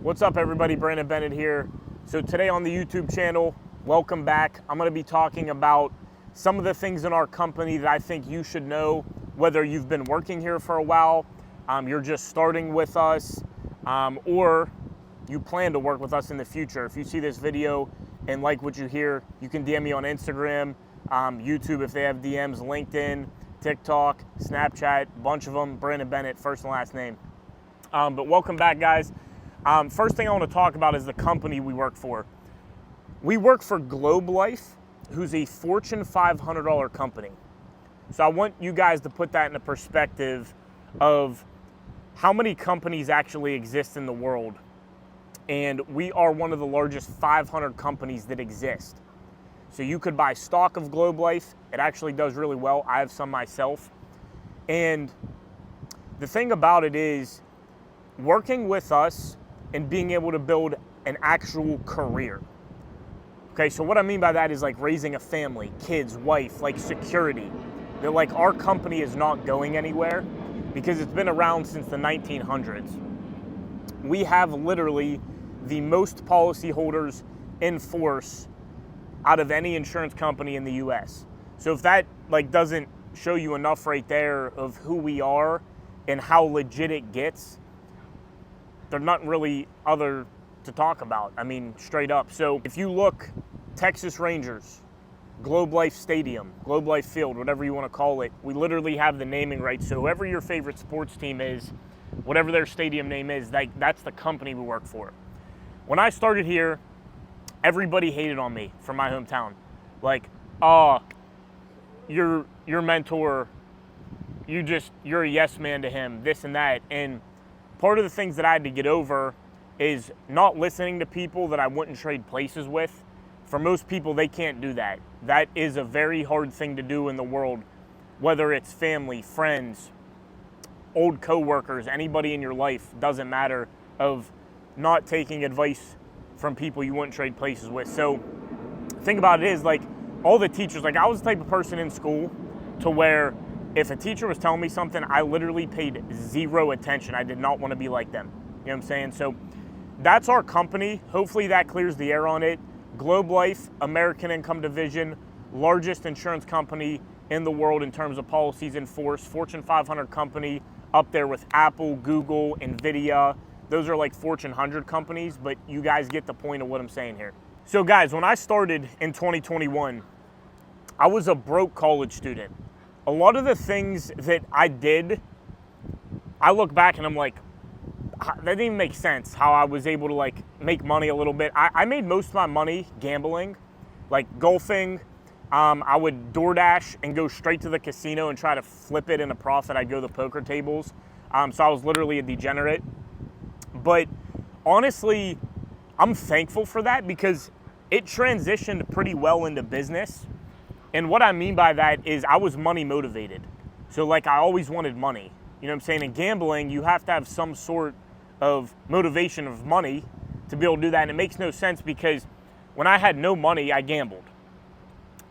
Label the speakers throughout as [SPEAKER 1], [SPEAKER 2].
[SPEAKER 1] What's up, everybody? Brandon Bennett here. So today on the YouTube channel, welcome back. I'm going to be talking about some of the things in our company that I think you should know, whether you've been working here for a while, you're just starting with us, or you plan to work with us in the future. If you see this video and like what you hear, you can DM me on Instagram, YouTube if they have DMs, LinkedIn, TikTok, Snapchat, bunch of them, Brandon Bennett, first and last name. But welcome back, guys. First thing I want to talk about is the company we work for. We work for Globe Life, who's a Fortune 500 company. So I want you guys to put that in a perspective of how many companies actually exist in the world. And we are one of the largest 500 companies that exist. So you could buy stock of Globe Life. It actually does really well. I have some myself. And the thing about it is, working with us and being able to build an actual career. Okay, so what I mean by that is like raising a family, kids, wife, like security. That like our company is not going anywhere because it's been around since the 1900s. We have literally the most policyholders in force out of any insurance company in the US. So if that like doesn't show you enough right there of who we are and how legit it gets, there's nothing really other to talk about. I mean, straight up. So if you look, Texas Rangers, Globe Life Stadium, Globe Life Field, whatever you want to call it, we literally have the naming rights. So whoever your favorite sports team is, whatever their stadium name is, that's the company we work for. When I started here, everybody hated on me from my hometown. Like, your mentor, you're a yes man to him, this and that. And part of the things that I had to get over is not listening to people that I wouldn't trade places with. For most people, they can't do that. That is a very hard thing to do in the world, whether it's family, friends, old coworkers, anybody in your life, doesn't matter, of not taking advice from people you wouldn't trade places with. So the thing about it is, like, all the teachers, like I was the type of person in school to where if a teacher was telling me something, I literally paid zero attention. I did not want to be like them. You know what I'm saying? So that's our company. Hopefully that clears the air on it. Globe Life, American Income Division, largest insurance company in the world in terms of policies in force. Fortune 500 company, up there with Apple, Google, NVIDIA. Those are like Fortune 100 companies, but you guys get the point of what I'm saying here. So guys, when I started in 2021, I was a broke college student. A lot of the things that I did, I look back and I'm like, that didn't even make sense how I was able to like make money a little bit. I made most of my money gambling, like golfing. I would DoorDash and go straight to the casino and try to flip it in a profit. I'd go to the poker tables. So I was literally a degenerate. But honestly, I'm thankful for that because it transitioned pretty well into business. And what I mean by that is I was money motivated. So like I always wanted money. You know what I'm saying? In gambling, you have to have some sort of motivation of money to be able to do that. And it makes no sense because when I had no money, I gambled.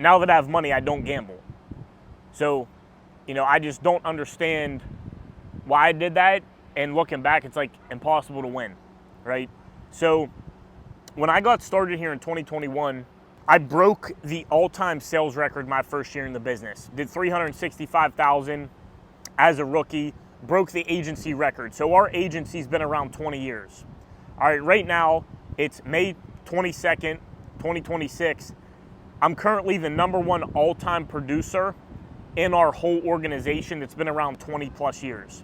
[SPEAKER 1] Now that I have money, I don't gamble. So, you know, I just don't understand why I did that. And looking back, it's like impossible to win, right? So when I got started here in 2021, I broke the all-time sales record my first year in the business. Did $365,000 as a rookie, broke the agency record. So our agency's been around 20 years. All right, right now it's May 22nd, 2026. I'm currently the #1 all-time producer in our whole organization that's been around 20 plus years.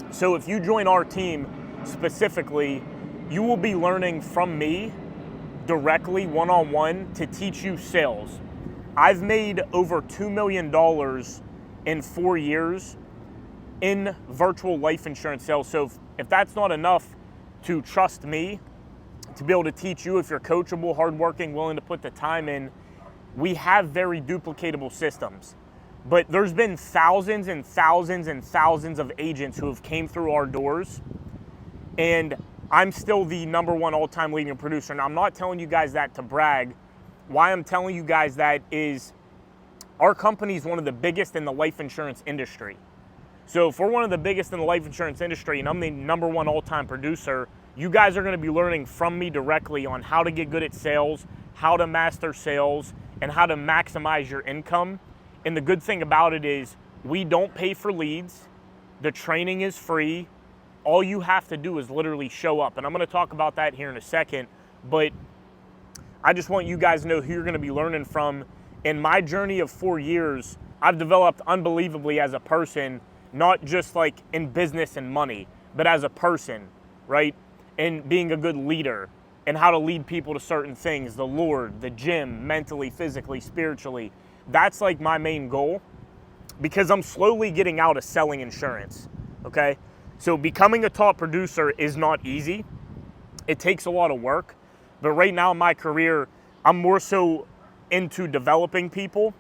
[SPEAKER 1] So if you join our team specifically, you will be learning from me directly, one-on-one, to teach you sales. I've made over $2 million in 4 years in virtual life insurance sales. So if that's not enough to trust me, to be able to teach you, if you're coachable, hardworking, willing to put the time in, we have very duplicatable systems. But there's been thousands and thousands and thousands of agents who have came through our doors, and I'm still the #1 all-time leading producer. Now, I'm not telling you guys that to brag. Why I'm telling you guys that is our company is one of the biggest in the life insurance industry. So if we're one of the biggest in the life insurance industry and I'm the #1 all-time producer, You guys are going to be learning from me directly on how to get good at sales, how to master sales, and how to maximize your income. And the good thing about it is we don't pay for leads. The training is free. All you have to do is literally show up. And I'm going to talk about that here in a second. But I just want you guys to know who you're going to be learning from. In my journey of 4 years, I've developed unbelievably as a person, not just like in business and money, but as a person, right? And being a good leader and how to lead people to certain things, the Lord, the gym, mentally, physically, spiritually. That's like my main goal, because I'm slowly getting out of selling insurance, okay? So becoming a top producer is not easy. It takes a lot of work. But right now in my career, I'm more so into developing people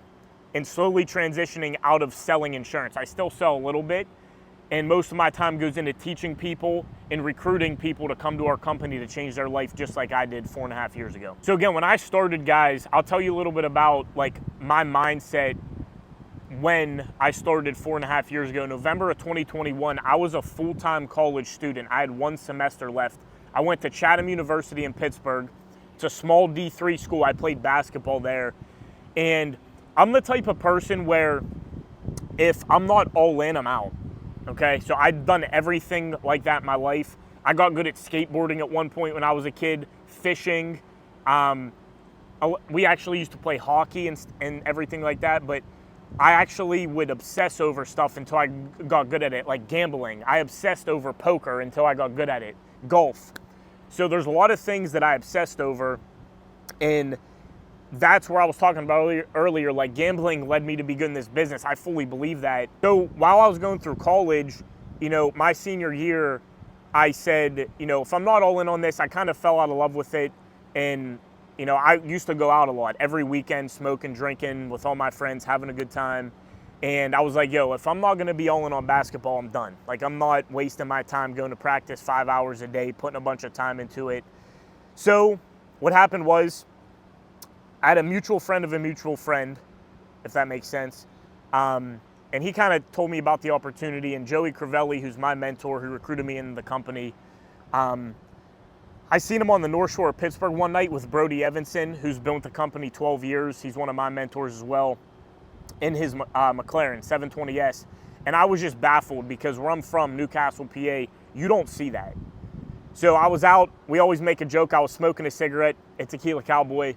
[SPEAKER 1] and slowly transitioning out of selling insurance. I still sell a little bit, and most of my time goes into teaching people and recruiting people to come to our company to change their life just like I did 4.5 years ago. So again, when I started, guys, I'll tell you a little bit about like my mindset when I started 4.5 years ago. November of 2021, I was a full-time college student. I had 1 semester left. I went to Chatham University in Pittsburgh. It's a small D3 school. I played basketball there. And I'm the type of person where if I'm not all in, I'm out. Okay, so I've done everything like that in my life. I got good at skateboarding at one point when I was a kid, fishing. We actually used to play hockey and everything like that, but I actually would obsess over stuff until I got good at it, like gambling. I obsessed over poker until I got good at it, golf. So there's a lot of things that I obsessed over, and that's where I was talking about earlier, like gambling led me to be good in this business. I fully believe that. So while I was going through college, my senior year, I said, if I'm not all in on this, I kind of fell out of love with it. And, I used to go out a lot every weekend, smoking, drinking with all my friends, having a good time. And I was like, if I'm not going to be all in on basketball, I'm done. Like, I'm not wasting my time going to practice 5 hours a day, putting a bunch of time into it. So what happened was, I had a mutual friend of a mutual friend, if that makes sense. And he kind of told me about the opportunity. And Joey Crivelli, who's my mentor, who recruited me into the company, I seen him on the North Shore of Pittsburgh one night with Brody Evanson, who's been with the company 12 years. He's one of my mentors as well, in his McLaren 720S. And I was just baffled because where I'm from, Newcastle, PA, you don't see that. So I was out. We always make a joke. I was smoking a cigarette at Tequila Cowboy.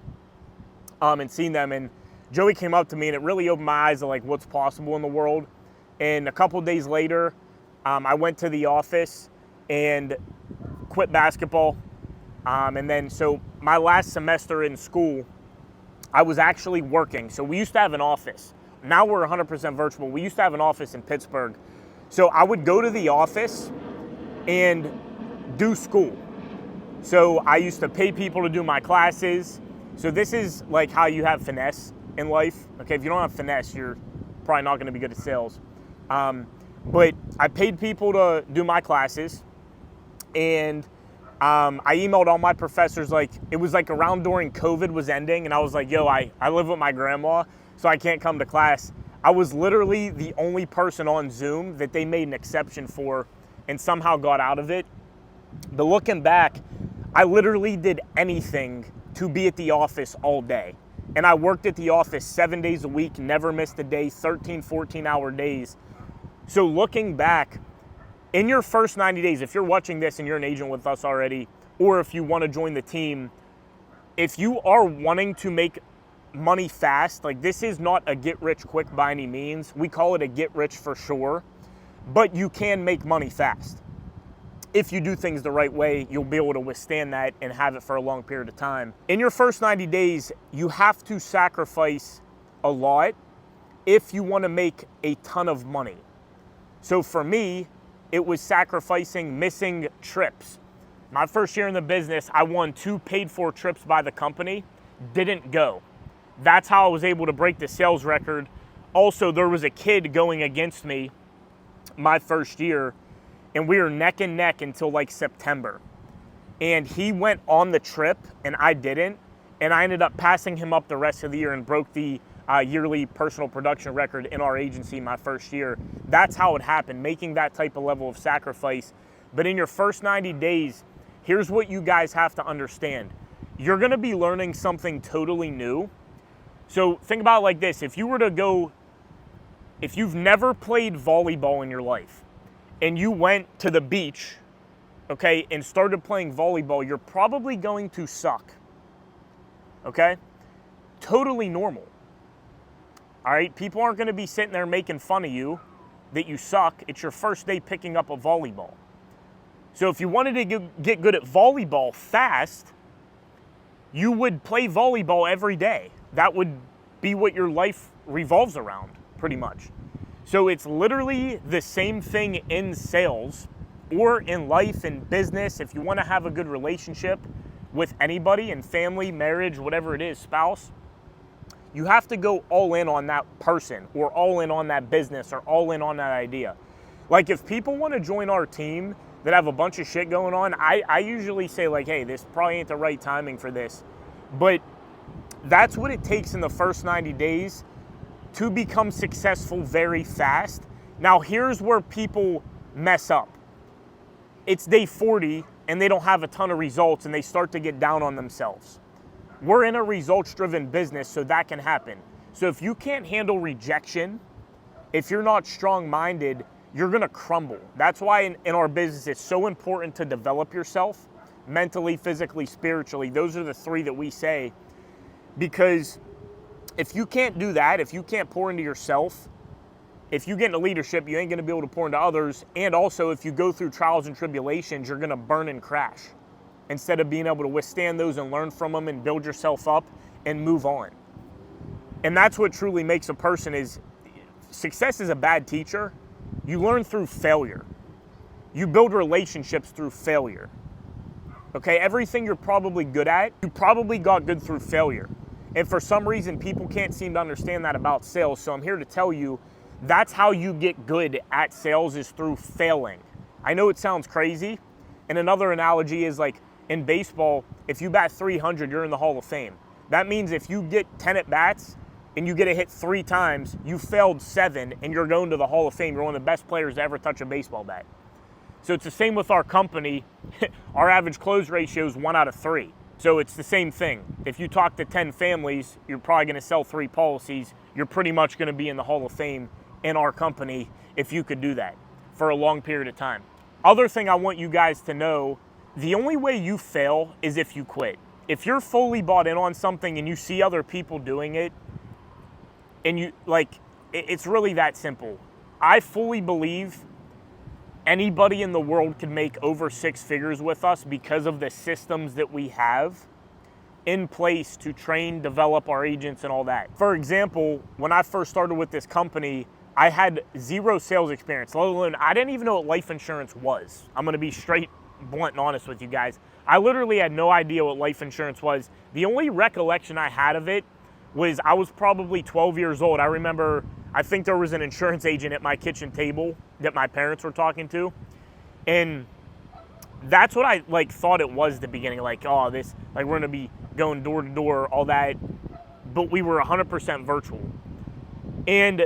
[SPEAKER 1] And seen them, and Joey came up to me, and it really opened my eyes to like what's possible in the world. And a couple of days later, I went to the office and quit basketball. And then, so my last semester in school, I was actually working. So we used to have an office. Now we're 100% virtual. We used to have an office in Pittsburgh. So I would go to the office and do school. So I used to pay people to do my classes. So this is like how you have finesse in life. Okay, if you don't have finesse, you're probably not going to be good at sales. But I paid people to do my classes, and I emailed all my professors. Like, it was like around during COVID was ending, and I was like, I live with my grandma, so I can't come to class. I was literally the only person on Zoom that they made an exception for and somehow got out of it. But looking back, I literally did anything to be at the office all day. And I worked at the office 7 days a week, never missed a day, 13, 14-hour days. So looking back, in your first 90 days, if you're watching this and you're an agent with us already, or if you want to join the team, if you are wanting to make money fast, like this is not a get rich quick by any means. We call it a get rich for sure, but you can make money fast. If you do things the right way, you'll be able to withstand that and have it for a long period of time. In your first 90 days, you have to sacrifice a lot if you want to make a ton of money. So for me, it was sacrificing missing trips. My first year in the business, I won 2 paid-for trips by the company, didn't go. That's how I was able to break the sales record. Also, there was a kid going against me my first year, and we were neck and neck until like September. And he went on the trip and I didn't. And I ended up passing him up the rest of the year and broke the yearly personal production record in our agency my first year. That's how it happened, making that type of level of sacrifice. But in your first 90 days, here's what you guys have to understand. You're gonna be learning something totally new. So think about it like this. If you've never played volleyball in your life and you went to the beach, okay, and started playing volleyball, you're probably going to suck, okay? Totally normal, all right? People aren't gonna be sitting there making fun of you that you suck. It's your first day picking up a volleyball. So if you wanted to get good at volleyball fast, you would play volleyball every day. That would be what your life revolves around, pretty much. So it's literally the same thing in sales or in life and business. If you want to have a good relationship with anybody in family, marriage, whatever it is, spouse, you have to go all in on that person or all in on that business or all in on that idea. Like if people want to join our team that have a bunch of shit going on, I usually say like, hey, this probably ain't the right timing for this. But that's what it takes in the first 90 days to become successful very fast. Now, here's where people mess up. It's day 40 and they don't have a ton of results and they start to get down on themselves. We're in a results-driven business, so that can happen. So if you can't handle rejection, if you're not strong-minded, you're gonna crumble. That's why in our business, it's so important to develop yourself mentally, physically, spiritually. Those are the three that we say, because if you can't do that, if you can't pour into yourself, if you get into leadership, you ain't gonna be able to pour into others. And also, if you go through trials and tribulations, you're gonna burn and crash instead of being able to withstand those and learn from them and build yourself up and move on. And that's what truly makes a person is, success is a bad teacher. You learn through failure. You build relationships through failure. Okay, everything you're probably good at, you probably got good through failure. And for some reason, people can't seem to understand that about sales. So I'm here to tell you, that's how you get good at sales, is through failing. I know it sounds crazy. And another analogy is like in baseball, if you bat 300, you're in the Hall of Fame. That means if you get 10 at bats and you get a hit 3 times, you failed 7 and you're going to the Hall of Fame. You're one of the best players to ever touch a baseball bat. So it's the same with our company. Our average close ratio is 1 out of 3. So it's the same thing. If you talk to 10 families, you're probably going to sell 3 policies. You're pretty much going to be in the Hall of Fame in our company if you could do that for a long period of time. Other thing I want you guys to know, the only way you fail is if you quit. If you're fully bought in on something and you see other people doing it, and you like, it's really that simple. I fully believe anybody in the world can make over 6 figures with us because of the systems that we have in place to train, develop our agents and all that. For example, when I first started with this company, I had 0 sales experience, let alone, I didn't even know what life insurance was. I'm gonna be straight, blunt and honest with you guys. I literally had no idea what life insurance was. The only recollection I had of it was I was probably 12 years old. I remember, I think there was an insurance agent at my kitchen table that my parents were talking to. And that's what I like thought it was at the beginning. Like, oh, this, like we're gonna be going door to door, all that. But we were 100% virtual. And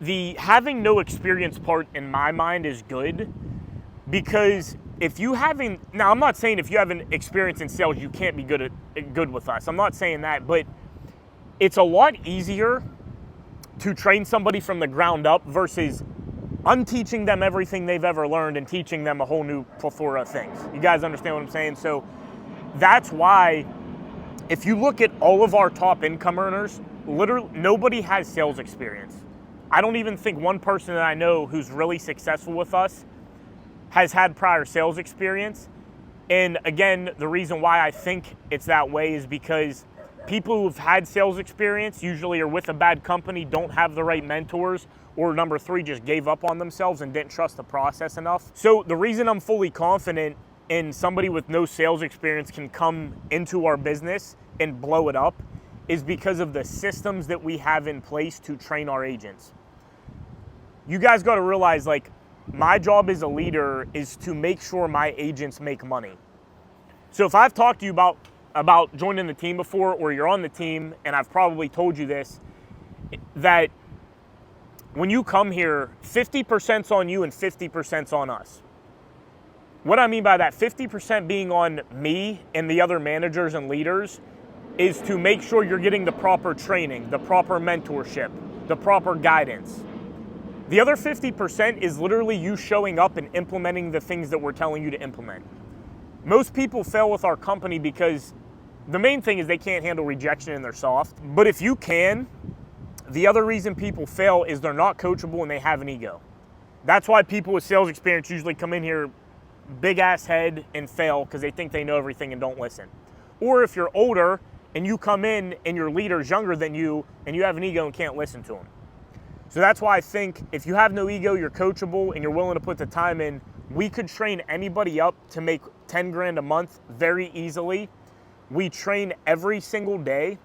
[SPEAKER 1] the having no experience part in my mind is good, because if you haven't, now I'm not saying if you haven't experience in sales, you can't be good with us. I'm not saying that, but it's a lot easier to train somebody from the ground up versus unteaching them everything they've ever learned and teaching them a whole new plethora of things. You guys understand what I'm saying? So that's why if you look at all of our top income earners, literally nobody has sales experience. I don't even think one person that I know who's really successful with us has had prior sales experience. And again, the reason why I think it's that way is because people who've had sales experience usually are with a bad company, don't have the right mentors, or number 3, just gave up on themselves and didn't trust the process enough. So the reason I'm fully confident in somebody with no sales experience can come into our business and blow it up is because of the systems that we have in place to train our agents. You guys got to realize, like, my job as a leader is to make sure my agents make money. So if I've talked to you about joining the team before, or you're on the team, and I've probably told you this, that when you come here, 50%'s on you and 50%'s on us. What I mean by that, 50% being on me and the other managers and leaders is to make sure you're getting the proper training, the proper mentorship, the proper guidance. The other 50% is literally you showing up and implementing the things that we're telling you to implement. Most people fail with our company because the main thing is they can't handle rejection and they're soft. But if you can, the other reason people fail is they're not coachable and they have an ego. That's why people with sales experience usually come in here big ass head and fail because they think they know everything and don't listen. Or if you're older and you come in and your leader's younger than you and you have an ego and can't listen to them. So that's why I think if you have no ego, you're coachable and you're willing to put the time in, we could train anybody up to make 10 grand a month very easily. We train every single day.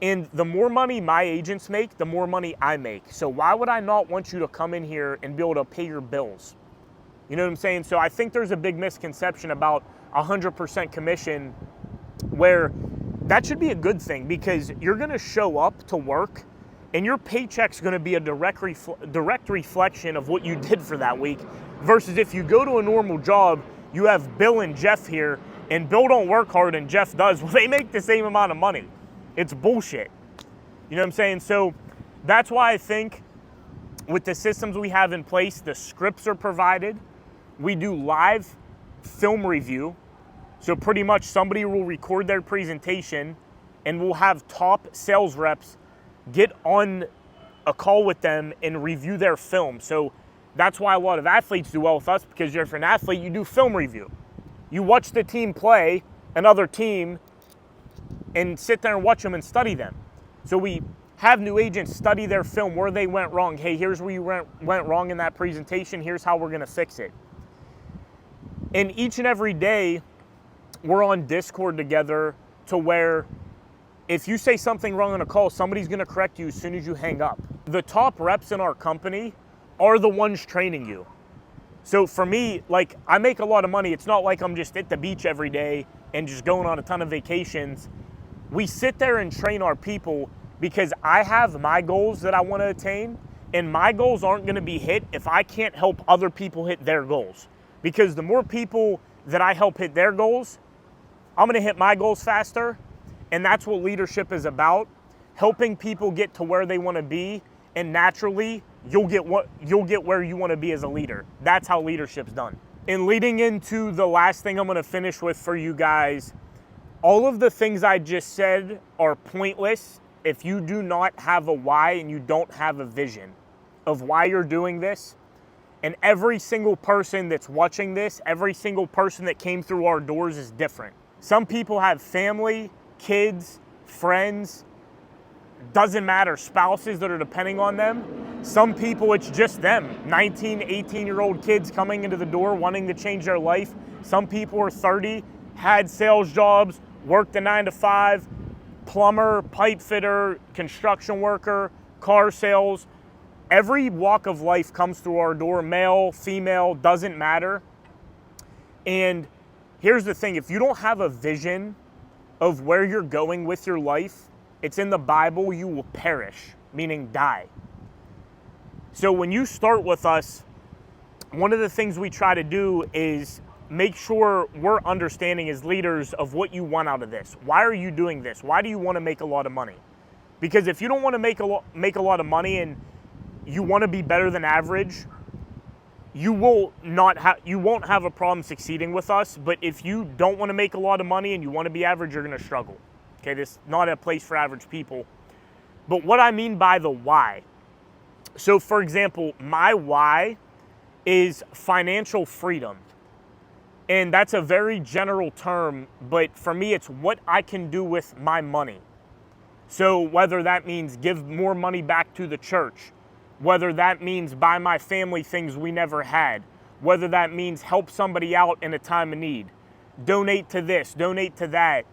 [SPEAKER 1] And the more money my agents make, the more money I make. So why would I not want you to come in here and be able to pay your bills? You know what I'm saying? So I think there's a big misconception about 100% commission where that should be a good thing because you're gonna show up to work and your paycheck's gonna be a direct reflection of what you did for that week versus if you go to a normal job, you have Bill and Jeff here and Bill don't work hard and Jeff does, well, they make the same amount of money. It's bullshit. You know what I'm saying? So that's why I think with the systems we have in place, the scripts are provided. We do live film review. So pretty much somebody will record their presentation and we'll have top sales reps get on a call with them and review their film. So that's why a lot of athletes do well with us because if you're an athlete, you do film review. You watch the team play another team and sit there and watch them and study them. So we have new agents study their film where they went wrong. Hey, here's where you went wrong in that presentation. Here's how we're gonna fix it. And each and every day, we're on Discord together to where if you say something wrong on a call, somebody's gonna correct you as soon as you hang up. The top reps in our company are the ones training you. So for me, like I make a lot of money. It's not like I'm just at the beach every day and just going on a ton of vacations. We sit there and train our people because I have my goals that I want to attain and my goals aren't going to be hit if I can't help other people hit their goals. Because the more people that I help hit their goals, I'm going to hit my goals faster. And that's what leadership is about, helping people get to where they want to be. And naturally, you'll get where you want to be as a leader. That's how leadership's done. And leading into the last thing I'm going to finish with for you guys, all of the things I just said are pointless if you do not have a why and you don't have a vision of why you're doing this. And every single person that's watching this, every single person that came through our doors is different. Some people have family, kids, friends, doesn't matter, spouses that are depending on them. Some people, it's just them, 19, 18-year-old kids coming into the door wanting to change their life. Some people are 30, had sales jobs, worked a 9-to-5, plumber, pipe fitter, construction worker, car sales. Every walk of life comes through our door, male, female, doesn't matter. And here's the thing, if you don't have a vision of where you're going with your life, it's in the Bible, you will perish, meaning die. So when you start with us, one of the things we try to do is make sure we're understanding as leaders of what you want out of this. Why are you doing this? Why do you want to make a lot of money? Because if you don't want to make a lot of money and you want to be better than average, you won't have a problem succeeding with us. But if you don't want to make a lot of money and you want to be average, you're going to struggle. Okay, this is not a place for average people. But what I mean by the why. So for example, my why is financial freedom. And that's a very general term, but for me, it's what I can do with my money. So whether that means give more money back to the church, whether that means buy my family things we never had, whether that means help somebody out in a time of need, donate to this, donate to that.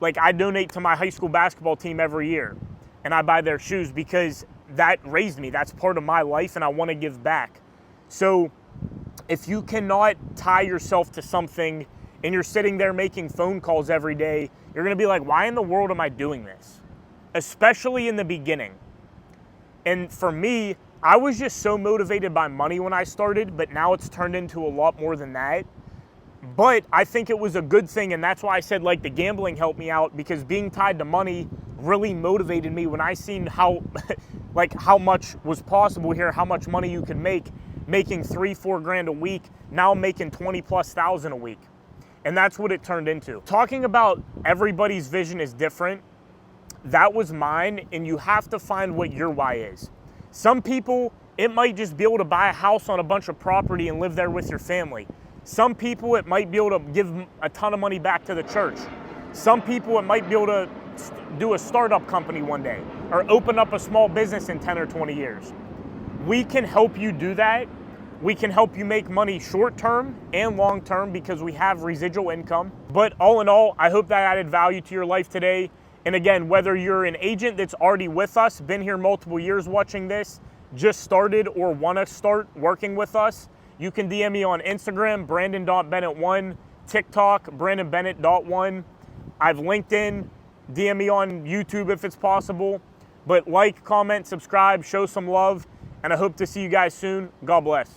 [SPEAKER 1] Like I donate to my high school basketball team every year and I buy their shoes because that raised me. That's part of my life and I want to give back. So if you cannot tie yourself to something and you're sitting there making phone calls every day, you're going to be like, why in the world am I doing this? Especially in the beginning. And for me, I was just so motivated by money when I started, but now it's turned into a lot more than that. But I think it was a good thing, and that's why I said like the gambling helped me out, because being tied to money really motivated me when I seen how like how much was possible here, how much money you can make, making 3-4 grand a week, now making 20,000+ a week. And that's what it turned into. Talking about everybody's vision is different, that was mine, and you have to find what your why is. Some people, it might just be able to buy a house on a bunch of property and live there with your family. Some people, it might be able to give a ton of money back to the church. Some people, it might be able to do a startup company one day or open up a small business in 10 or 20 years. We can help you do that. We can help you make money short term and long term because we have residual income. But all in all, I hope that added value to your life today. And again, whether you're an agent that's already with us, been here multiple years watching this, just started, or want to start working with us, you can DM me on Instagram, Brandon.Bennett1, TikTok, BrandonBennett.1. I've LinkedIn, DM me on YouTube if it's possible. But like, comment, subscribe, show some love, and I hope to see you guys soon. God bless.